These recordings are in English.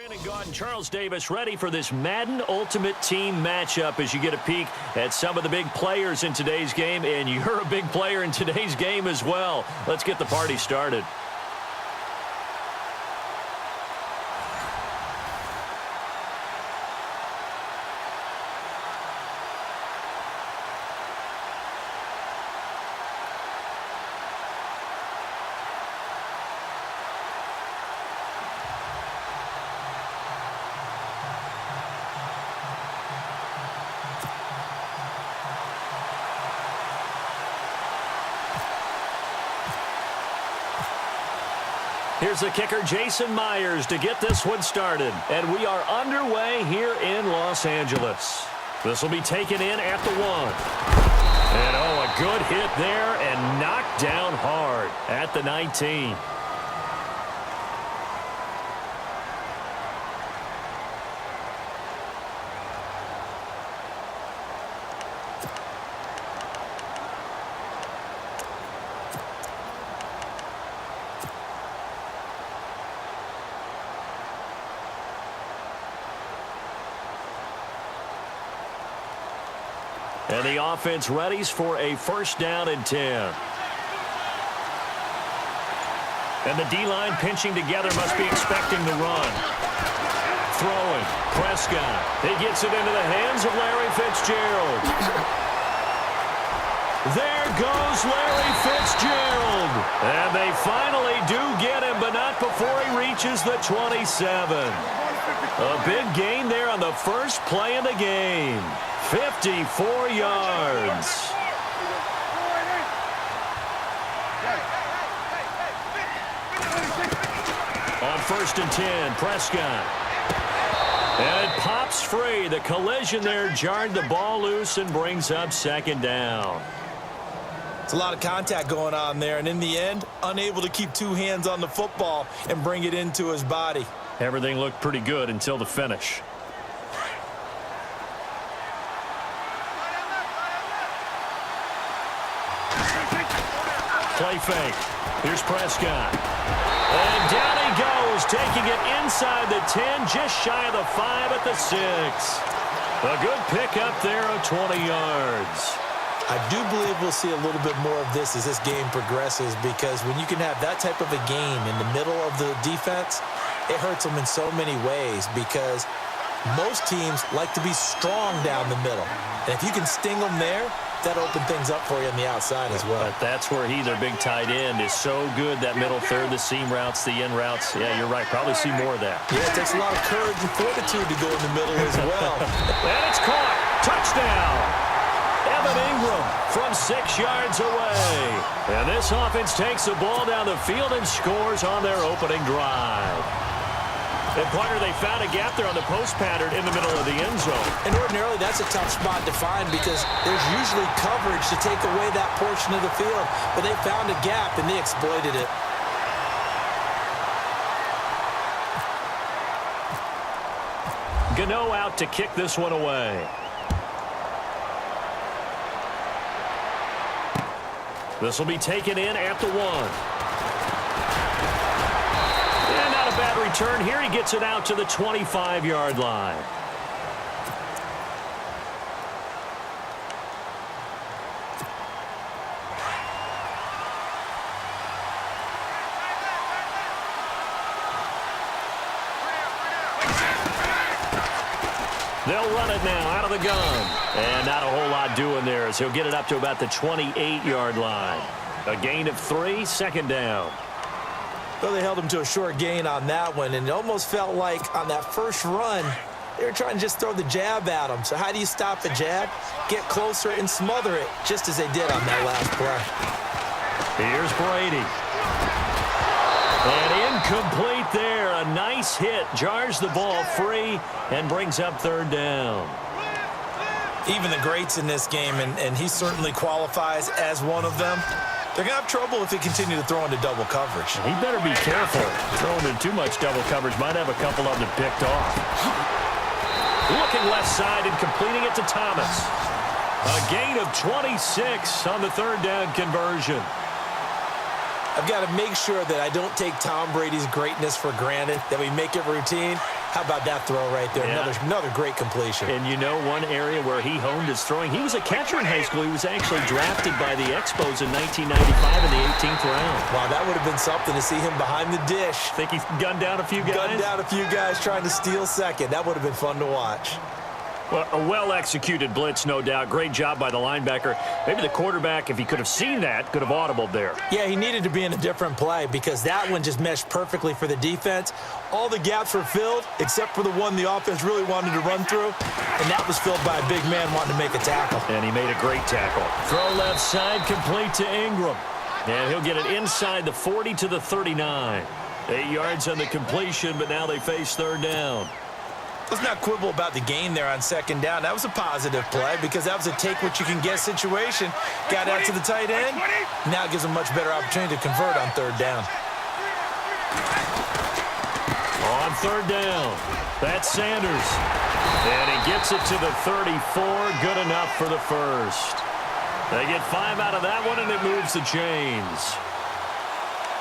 Brandon Gaudin and Charles Davis ready for this Madden Ultimate Team matchup as you get a peek at some of the big players in today's game, and you're a big player in today's game as well. Let's get the party started. Here's the kicker, Jason Myers, to get this one started. And we are underway here in Los Angeles. This will be taken in at the 1. And, oh, a good hit there and knocked down hard at the 19. And the offense readies for a first down and 10. And the D-line pinching together must be expecting the run. Throwing. Prescott. He gets it into the hands of Larry Fitzgerald. There goes Larry Fitzgerald. And they finally do get him, but not before he reaches the 27. A big gain there on the first play of the game. 54 yards. On first and 10, Prescott. And it pops free. The collision there jarred the ball loose and brings up second down. It's a lot of contact going on there, and in the end, unable to keep two hands on the football and bring it into his body. Everything looked pretty good until the finish. Play fake. Here's Prescott. And down he goes, taking it inside the 10, just shy of the 5 at the 6. A good pickup there of 20 yards. I do believe we'll see a little bit more of this as this game progresses, because when you can have that type of a game in the middle of the defense, it hurts them in so many ways, because most teams like to be strong down the middle. And if you can sting them there, that open things up for you on the outside as well. But that's where their big tight end, is so good, that middle third, the seam routes, the in routes. Yeah, you're right. Probably see more of that. Yeah, it takes a lot of courage and fortitude to go in the middle as well. And it's caught. Touchdown. Evan Ingram from 6 yards away. And this offense takes the ball down the field and scores on their opening drive. And, partner, they found a gap there on the post pattern in the middle of the end zone. And ordinarily, that's a tough spot to find, because there's usually coverage to take away that portion of the field. But they found a gap, and they exploited it. Gano out to kick this one away. This will be taken in at the 1. Bad return here. He gets it out to the 25-yard line. They'll run it now out of the gun. And not a whole lot doing there, as he'll get it up to about the 28-yard line. A gain of 3, second down. Well, they held him to a short gain on that one, and it almost felt like on that first run, they were trying to just throw the jab at him. So how do you stop the jab? Get closer and smother it, just as they did on that last play. Here's Brady. And incomplete there. A nice hit. Jars the ball free and brings up third down. Even the greats in this game, and he certainly qualifies as one of them, they're going to have trouble if they continue to throw into double coverage. He better be careful. Throwing in too much double coverage might have a couple of them picked off. Looking left side and completing it to Thomas. A gain of 26 on the third down conversion. I've got to make sure that I don't take Tom Brady's greatness for granted, that we make it routine. How about that throw right there? Yeah. Another great completion. And you know one area where he honed his throwing? He was a catcher in high school. He was actually drafted by the Expos in 1995 in the 18th round. Wow, that would have been something to see him behind the dish. Think he gunned down a few guys? Gunned down a few guys trying to steal second. That would have been fun to watch. Well, a well-executed blitz, no doubt. Great job by the linebacker. Maybe the quarterback, if he could have seen that, could have audibled there. Yeah, he needed to be in a different play because that one just meshed perfectly for the defense. All the gaps were filled except for the one the offense really wanted to run through, and that was filled by a big man wanting to make a tackle. And he made a great tackle. Throw left side, complete to Ingram. And he'll get it inside the 40 to the 39. 8 yards on the completion, but now they face third down. Let's not quibble about the gain there on second down. That was a positive play because that was a take-what-you-can-get situation. Got out to the tight end. Now it gives them a much better opportunity to convert on third down. On third down, that's Sanders. And he gets it to the 34. Good enough for the first. They get 5 out of that one, and it moves the chains.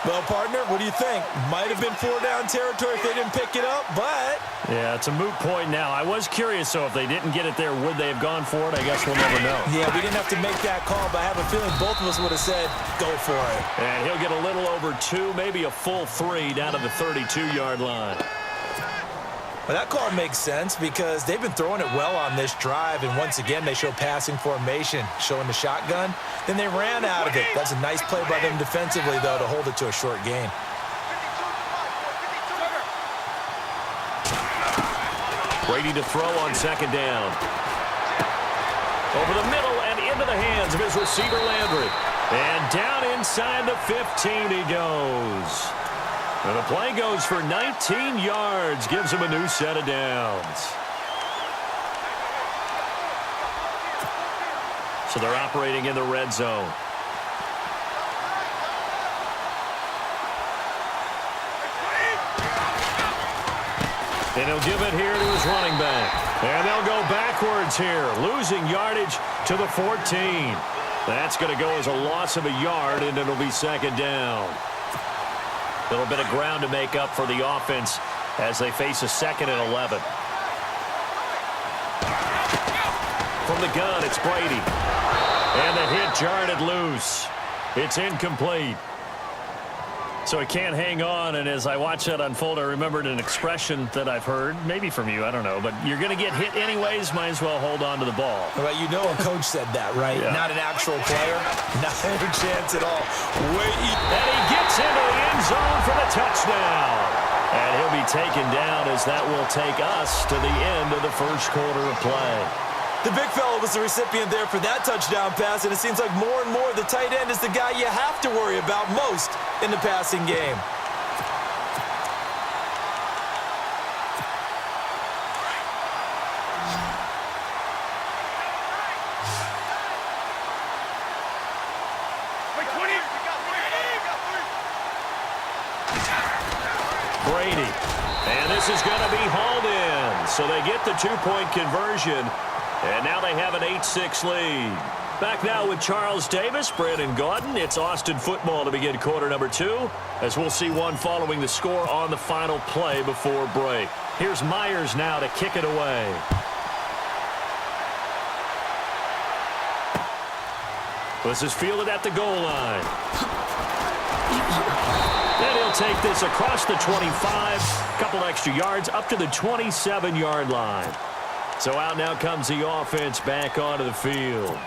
Well, partner, what do you think? Might have been 4-down territory if they didn't pick it up, but... Yeah, it's a moot point now. I was curious, so if they didn't get it there, would they have gone for it? I guess we'll never know. Yeah, we didn't have to make that call, but I have a feeling both of us would have said, go for it. And he'll get a little over 2, maybe a full 3 down to the 32-yard line. Well, that call makes sense because they've been throwing it well on this drive, and once again, they show passing formation, showing the shotgun. Then they ran out of it. That's a nice play by them defensively, though, to hold it to a short gain. Brady to throw on second down. Over the middle and into the hands of his receiver, Landry. And down inside the 15 he goes. And the play goes for 19 yards, gives him a new set of downs. So they're operating in the red zone. And he'll give it here to his running back. And they'll go backwards here, losing yardage to the 14. That's going to go as a loss of a yard, and it'll be second down. A little bit of ground to make up for the offense as they face a 2nd and 11. From the gun, it's Brady. And the hit jarred it loose. It's incomplete. So he can't hang on, and as I watch that unfold, I remembered an expression that I've heard, maybe from you, I don't know, but you're going to get hit anyways, might as well hold on to the ball. Well, you know a coach said that, right? Yeah. Not an actual player. Not a chance at all. And he gets into the end zone for the touchdown. And he'll be taken down as that will take us to the end of the first quarter of play. The big fella was the recipient there for that touchdown pass, and it seems like more and more the tight end is the guy you have to worry about most in the passing game. Brady. And this is going to be hauled in. So they get the 2-point conversion. And now they have an 8-6 lead. Back now with Charles Davis, Brandon Gaudin. It's Austin football to begin quarter number 2, as we'll see one following the score on the final play before break. Here's Myers now to kick it away. This is fielded at the goal line. And he'll take this across the 25, couple extra yards up to the 27-yard line. So out now comes the offense back onto the field.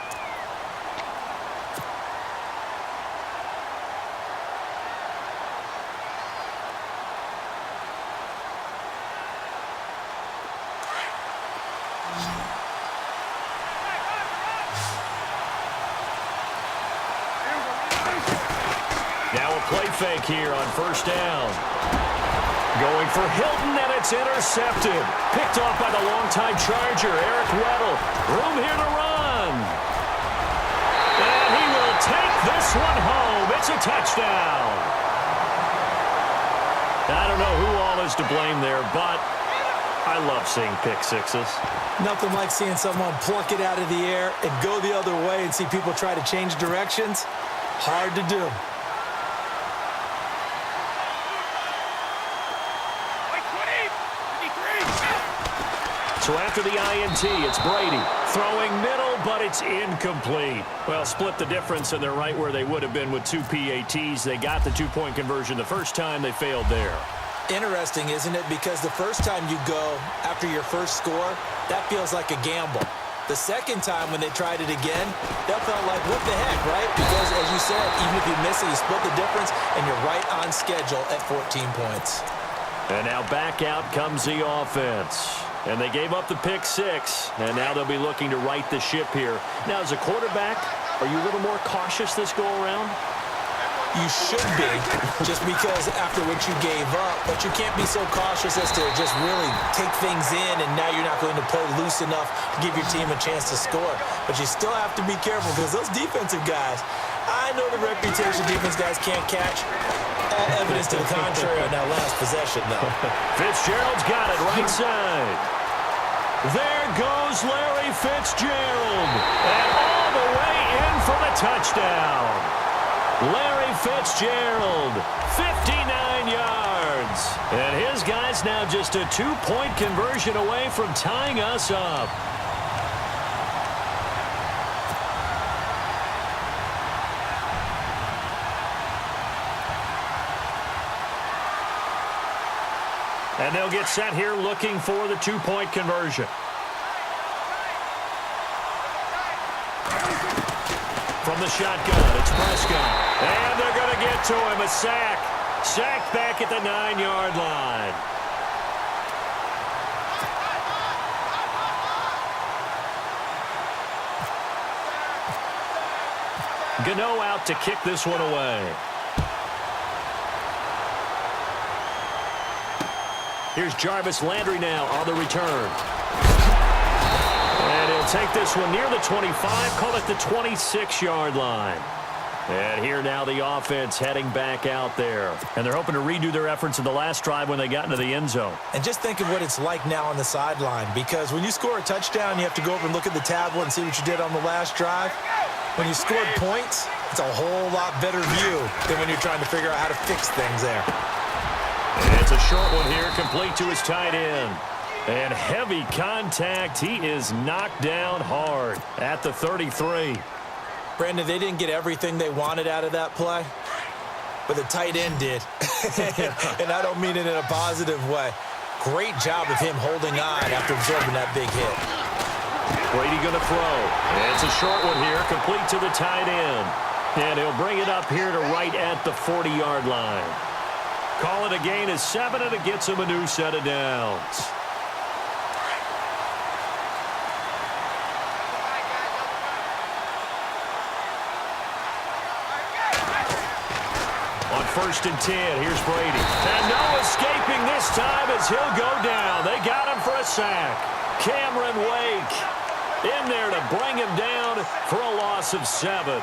Now a play fake here on first down. Going for Hilton, and it's intercepted. Picked off by the longtime Charger, Eric Weddle. Room here to run. And he will take this one home. It's a touchdown. I don't know who all is to blame there, but I love seeing pick sixes. Nothing like seeing someone pluck it out of the air and go the other way and see people try to change directions. Hard to do. So after the INT, it's Brady. Throwing middle, but it's incomplete. Well, split the difference, and they're right where they would have been with 2 PATs. They got the two-point conversion the first time. They failed there. Interesting, isn't it? Because the first time you go after your first score, that feels like a gamble. The second time when they tried it again, that felt like, what the heck, right? Because, as you said, even if you miss it, you split the difference, and you're right on schedule at 14 points. And now back out comes the offense. And they gave up the pick six, and now they'll be looking to right the ship here. Now, as a quarterback, are you a little more cautious this go-around? You should be, just because after what you gave up, but you can't be so cautious as to just really take things in, and now you're not going to play loose enough to give your team a chance to score. But you still have to be careful, because those defensive guys, I know the reputation defense guys can't catch. All evidence to the contrary on that last possession, though. Fitzgerald's got it right side. There goes Larry Fitzgerald. And all the way in for the touchdown. Larry Fitzgerald, 59 yards. And his guy's now just a two-point conversion away from tying us up. And they'll get set here looking for the two-point conversion. From the shotgun, it's Prescott. And they're going to get to him. A sack. Sacked back at the 9-yard line. Gano out to kick this one away. Here's Jarvis Landry now on the return. And he'll take this one near the 25, call it the 26-yard line. And here now the offense heading back out there. And they're hoping to redo their efforts in the last drive when they got into the end zone. And just think of what it's like now on the sideline, because when you score a touchdown, you have to go over and look at the tablet and see what you did on the last drive. When you scored points, it's a whole lot better view than when you're trying to figure out how to fix things there. And it's a short one here, complete to his tight end. And heavy contact. He is knocked down hard at the 33. Brandon, they didn't get everything they wanted out of that play, but the tight end did. And I don't mean it in a positive way. Great job of him holding on after absorbing that big hit. Brady going to throw. And it's a short one here, complete to the tight end. And he'll bring it up here to right at the 40-yard line. Call it a gain of 7, and it gets him a new set of downs. On 1st and 10, here's Brady. And no escaping this time as he'll go down. They got him for a sack. Cameron Wake in there to bring him down for a loss of 7.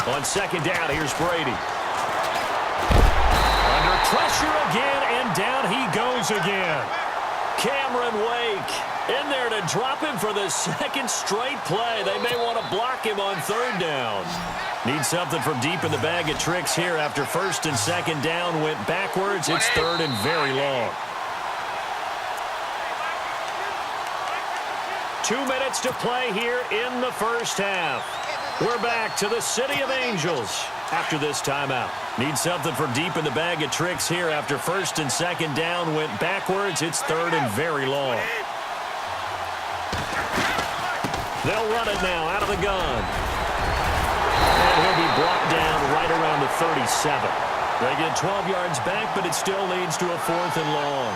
On 2nd down, here's Brady. Under pressure again, and down he goes again. Cameron Wake in there to drop him for the 2nd straight play. They may want to block him on 3rd down. Need something from deep in the bag of tricks here after 1st and 2nd down went backwards. It's 3rd and very long. 2 minutes to play here in the first half. We're back to the City of Angels after this timeout. Need something from deep in the bag of tricks here after 1st and 2nd down went backwards. It's 3rd and very long. They'll run it now out of the gun. And he'll be brought down right around the 37. They get 12 yards back, but it still leads to a 4th and long.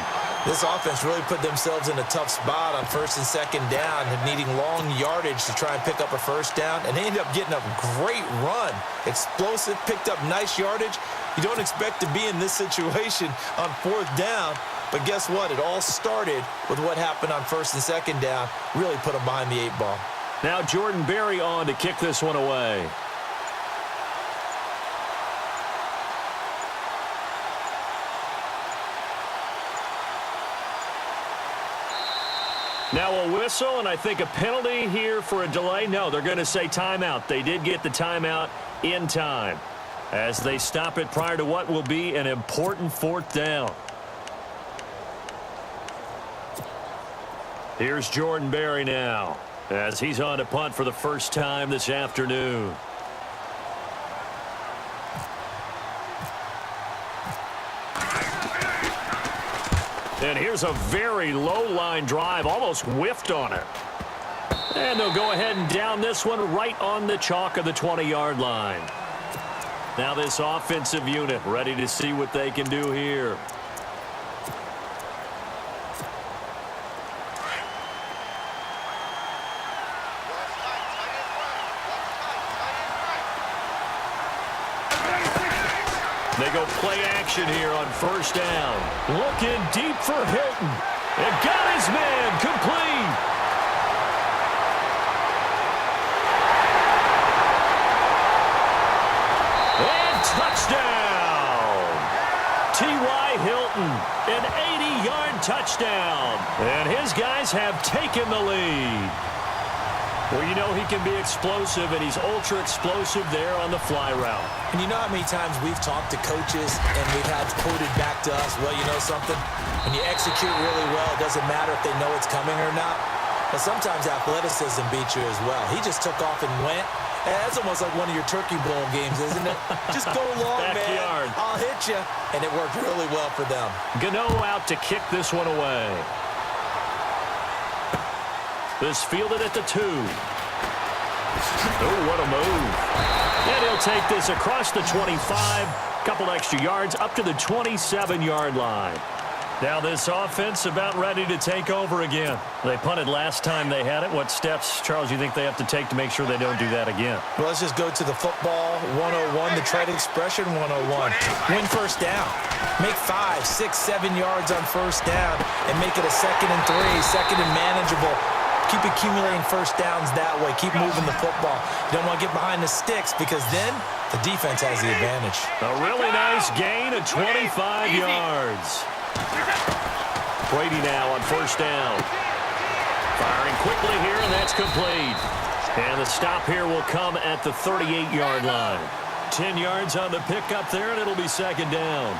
This offense really put themselves in a tough spot on 1st and 2nd down, and needing long yardage to try and pick up a 1st down, and they ended up getting a great run. Explosive, picked up nice yardage. You don't expect to be in this situation on 4th down, but guess what? It all started with what happened on 1st and 2nd down. Really put them behind the 8 ball. Now Jordan Berry on to kick this one away. Now a whistle, and I think a penalty here for a delay. No, they're going to say timeout. They did get the timeout in time as they stop it prior to what will be an important fourth down. Here's Jordan Berry now as he's on to punt for the first time this afternoon. And here's a very low-line drive, almost whiffed on it. And they'll go ahead and down this one right on the chalk of the 20-yard line. Now this offensive unit ready to see what they can do here. They go play action here on first down. Looking deep for Hilton. And got his man complete. And touchdown. T.Y. Hilton, an 80-yard touchdown. And his guys have taken the lead. Well, you know he can be explosive, and he's ultra-explosive there on the fly route. And you know how many times we've talked to coaches and we've had quoted back to us, well, you know something? When you execute really well, it doesn't matter if they know it's coming or not. But sometimes athleticism beats you as well. He just took off and went. And that's almost like one of your Turkey Bowl games, isn't it? Just go long, Backyard. man. I'll hit you. And it worked really well for them. Gano out to kick this one away. This fielded at the 2. Oh, what a move. And he'll take this across the 25. Couple extra yards up to the 27-yard line. Now this offense about ready to take over again. They punted last time they had it. What steps, Charles, you think they have to take to make sure they don't do that again? Well, let's just go to the football 101, the trade expression 101. Win first down. Make 5, 6, 7 yards on first down and make it a 2nd and 3, second and manageable. Keep accumulating first downs that way. Keep moving the football. You don't want to get behind the sticks because then the defense has the advantage. A really nice gain of 25 yards. Brady now on first down. Firing quickly here, and that's complete. And the stop here will come at the 38-yard line. 10 yards on the pickup there, and it'll be second down.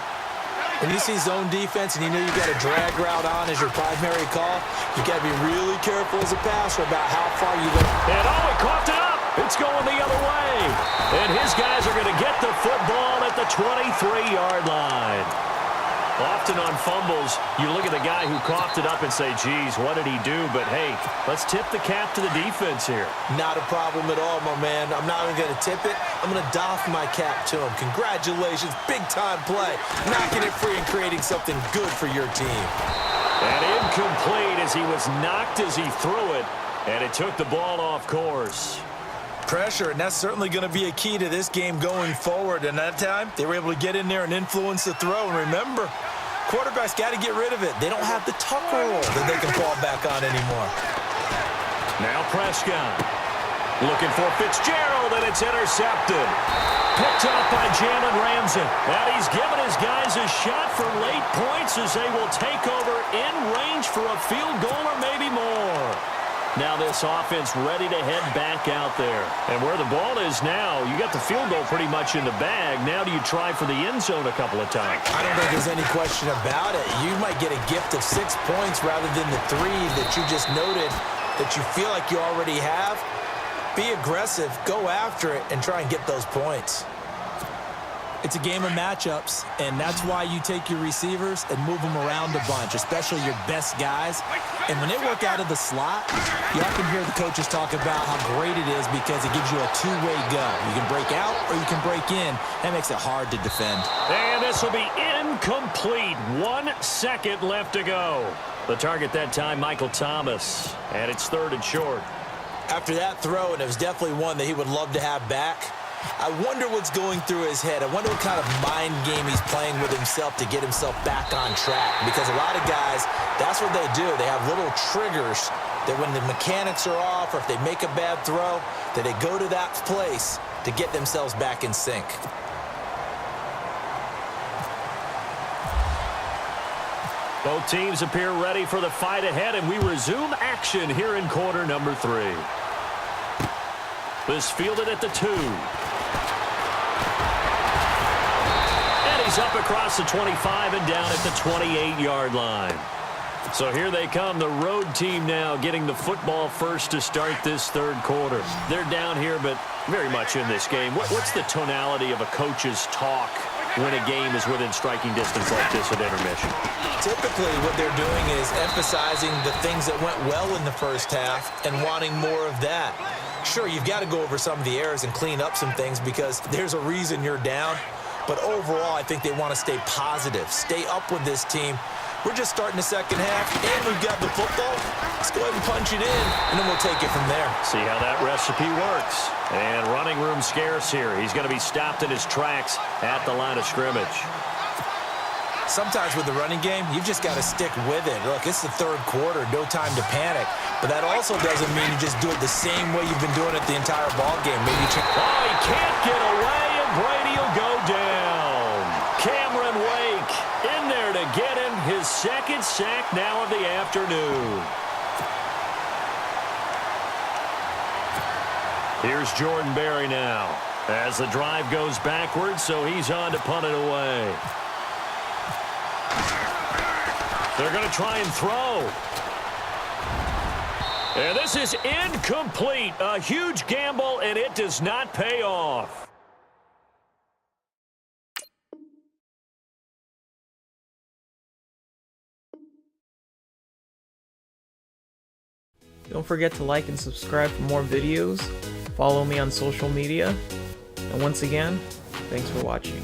When you see zone defense and you know you've got a drag route on as your primary call, you've got to be really careful as a passer about how far you go. And oh, he coughed it up. It's going the other way. And his guys are going to get the football at the 23-yard line. Often on fumbles, you look at the guy who coughed it up and say, geez, what did he do? But, hey, let's tip the cap to the defense here. Not a problem at all, my man. I'm not even going to tip it. I'm going to doff my cap to him. Congratulations. Big-time play. Knocking it free and creating something good for your team. And incomplete as he was knocked as he threw it. And it took the ball off course. Pressure, and that's certainly going to be a key to this game going forward. And that time, they were able to get in there and influence the throw. And remember, quarterbacks got to get rid of it. They don't have the tuck roll that they can fall back on anymore. Now Prescott looking for Fitzgerald, and it's intercepted. Picked up by Jalen Ramsey. And he's given his guys a shot for late points as they will take over in range for a field goal or maybe more. Now this offense ready to head back out there. And where the ball is now, you got the field goal pretty much in the bag. Now do you try for the end zone a couple of times? I don't think there's any question about it. You might get a gift of 6 points rather than the 3 that you just noted that you feel like you already have. Be aggressive, go after it, and try and get those points. It's a game of matchups, and that's why you take your receivers and move them around a bunch, especially your best guys. And when they work out of the slot, you often hear the coaches talk about how great it is because it gives you a two-way go. You can break out or you can break in. That makes it hard to defend. And this will be incomplete. 1 second left to go. The target that time, Michael Thomas, and it's 3rd and short. After that throw, and it was definitely one that he would love to have back, I wonder what's going through his head. I wonder what kind of mind game he's playing with himself to get himself back on track. Because a lot of guys, that's what they do. They have little triggers that when the mechanics are off or if they make a bad throw, that they go to that place to get themselves back in sync. Both teams appear ready for the fight ahead, and we resume action here in quarter number 3. This fielded at the 2. And he's up across the 25 and down at the 28-yard line. So here they come, the road team now getting the football first to start this third quarter. They're down here, but very much in this game. What's the tonality of a coach's talk when a game is within striking distance like this at intermission? Typically, what they're doing is emphasizing the things that went well in the first half and wanting more of that. Sure, you've got to go over some of the errors and clean up some things because there's a reason you're down. But overall, I think they want to stay positive, stay up with this team. We're just starting the second half, and we've got the football. Let's go ahead and punch it in, and then we'll take it from there. See how that recipe works. And running room scarce here. He's going to be stopped in his tracks at the line of scrimmage. Sometimes with the running game, you've just got to stick with it. Look, it's the third quarter, no time to panic. But that also doesn't mean you just do it the same way you've been doing it the entire ball game. Maybe you he can't get away, and Brady will go down. Cameron Wake in there to get him his second sack now of the afternoon. Here's Jordan Berry now as the drive goes backwards, so he's on to punt it away. They're going to try and throw. And this is incomplete. A huge gamble, and it does not pay off. Don't forget to like and subscribe for more videos. Follow me on social media. And once again, thanks for watching.